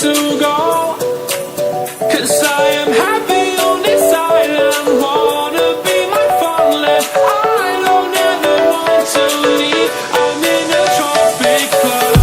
to go. 'Cause I am happy on this island, wanna be my farmland. I don't ever want to leave, I'm in a tropic club.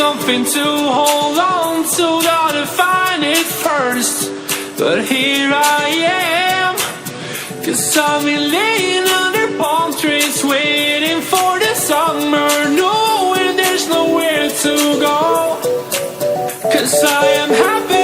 Something to hold on to, gotta find it first. But here I am, 'cause I've been laying under palm trees, waiting for the summer, knowing there's nowhere to go. 'Cause I am happy